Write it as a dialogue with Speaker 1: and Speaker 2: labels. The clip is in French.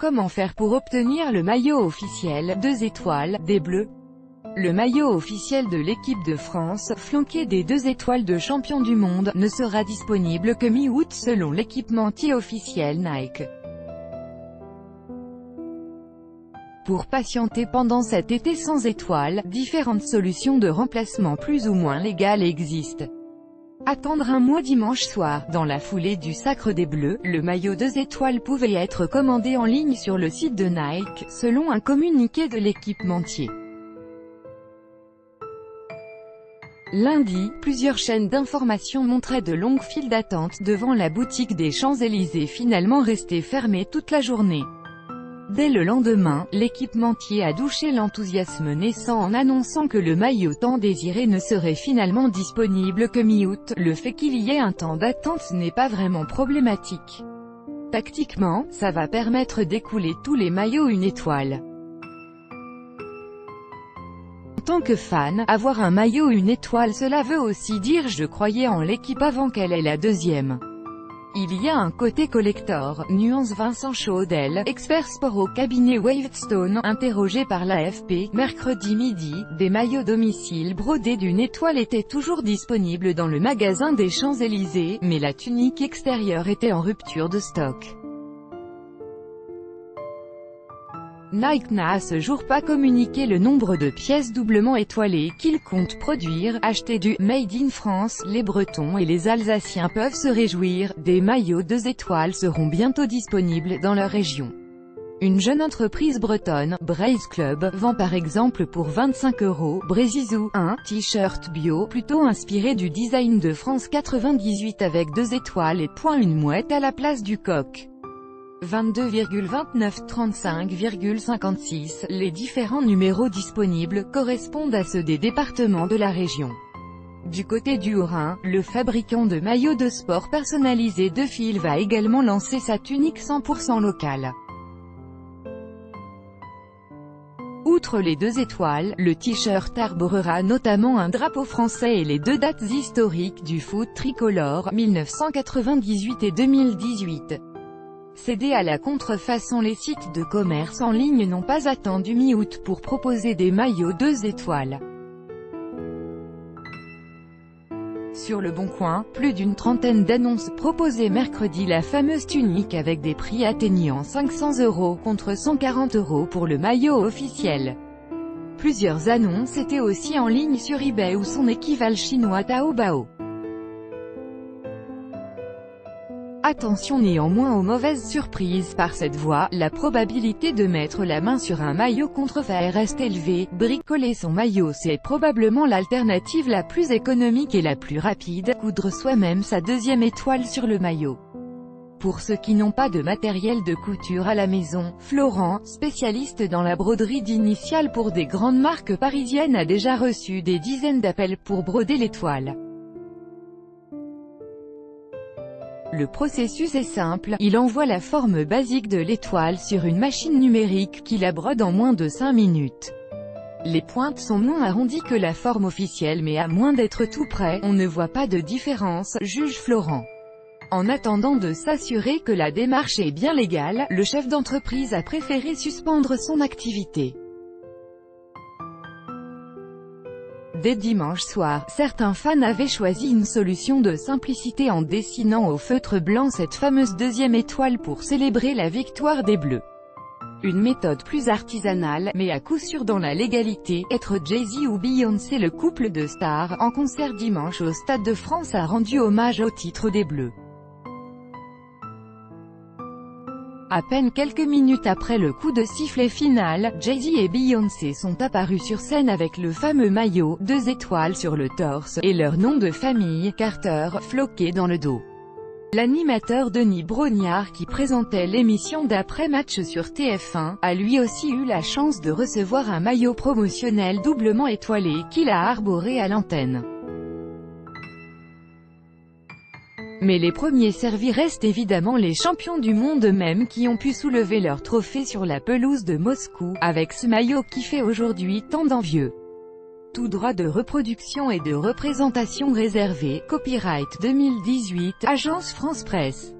Speaker 1: Comment faire pour obtenir le maillot officiel 2 étoiles des Bleus? Le maillot officiel de l'équipe de France, flanqué des 2 étoiles de champion du monde, ne sera disponible que mi-août selon l'équipementier officiel Nike. Pour patienter pendant cet été sans étoiles, différentes solutions de remplacement plus ou moins légales existent. Attendre un mois dimanche soir. Dans la foulée du sacre des Bleus, le maillot 2 étoiles pouvait être commandé en ligne sur le site de Nike, selon un communiqué de l'équipementier. Lundi, plusieurs chaînes d'information montraient de longues files d'attente devant la boutique des Champs-Élysées finalement restée fermée toute la journée. Dès le lendemain, l'équipementier a douché l'enthousiasme naissant en annonçant que le maillot tant désiré ne serait finalement disponible que mi-août. Le fait qu'il y ait un temps d'attente n'est pas vraiment problématique. Tactiquement, ça va permettre d'écouler tous les maillots 1 étoile. En tant que fan, avoir un maillot 1 étoile, cela veut aussi dire je croyais en l'équipe avant qu'elle ait la 2e. Il y a un côté collector, nuance Vincent Chaudel, expert sport au cabinet Wavestone, interrogé par l'AFP, mercredi midi. Des maillots domicile brodés d'1 étoile étaient toujours disponibles dans le magasin des Champs-Élysées, mais la tunique extérieure était en rupture de stock. Nike n'a à ce jour pas communiqué le nombre de pièces doublement étoilées qu'il compte produire. Acheter du « Made in France », les Bretons et les Alsaciens peuvent se réjouir, des maillots 2 étoiles seront bientôt disponibles dans leur région. Une jeune entreprise bretonne, Braze Club, vend par exemple pour 25 € Brezizou, un t-shirt bio, plutôt inspiré du design de France 98 avec 2 étoiles et une mouette à la place du coq. 22,29 35,56. Les différents numéros disponibles correspondent à ceux des départements de la région. Du côté du Haut-Rhin, le fabricant de maillots de sport personnalisés de fil va également lancer sa tunique 100% locale. Outre les 2 étoiles, le t-shirt arborera notamment un drapeau français et les 2 dates historiques du foot tricolore, 1998 et 2018. Cédés à la contrefaçon, les sites de commerce en ligne n'ont pas attendu mi-août pour proposer des maillots 2 étoiles. Sur Le Bon Coin, plus d'une trentaine d'annonces proposaient mercredi la fameuse tunique avec des prix atteignant 500 € contre 140 € pour le maillot officiel. Plusieurs annonces étaient aussi en ligne sur eBay ou son équivalent chinois Taobao. Attention néanmoins aux mauvaises surprises par cette voie, la probabilité de mettre la main sur un maillot contrefait reste élevée. Bricoler son maillot, c'est probablement l'alternative la plus économique et la plus rapide, coudre soi-même sa 2e étoile sur le maillot. Pour ceux qui n'ont pas de matériel de couture à la maison, Florent, spécialiste dans la broderie d'initiales pour des grandes marques parisiennes, a déjà reçu des dizaines d'appels pour broder l'étoile. Le processus est simple, il envoie la forme basique de l'étoile sur une machine numérique qui la brode en moins de 5 minutes. Les pointes sont moins arrondies que la forme officielle mais à moins d'être tout près, on ne voit pas de différence, juge Florent. En attendant de s'assurer que la démarche est bien légale, le chef d'entreprise a préféré suspendre son activité. Dès dimanche soir, certains fans avaient choisi une solution de simplicité en dessinant au feutre blanc cette fameuse 2e étoile pour célébrer la victoire des Bleus. Une méthode plus artisanale, mais à coup sûr dans la légalité. Être Jay-Z ou Beyoncé, le couple de stars, en concert dimanche au Stade de France a rendu hommage au titre des Bleus. À peine quelques minutes après le coup de sifflet final, Jay-Z et Beyoncé sont apparus sur scène avec le fameux maillot 2 étoiles sur le torse, et leur nom de famille, Carter, floqué dans le dos. L'animateur Denis Brognard, qui présentait l'émission d'après-match sur TF1, a lui aussi eu la chance de recevoir un maillot promotionnel doublement étoilé, qu'il a arboré à l'antenne. Mais les premiers servis restent évidemment les champions du monde eux-mêmes qui ont pu soulever leur trophée sur la pelouse de Moscou, avec ce maillot qui fait aujourd'hui tant d'envieux. Tout droit de reproduction et de représentation réservé, copyright 2018, Agence France Presse.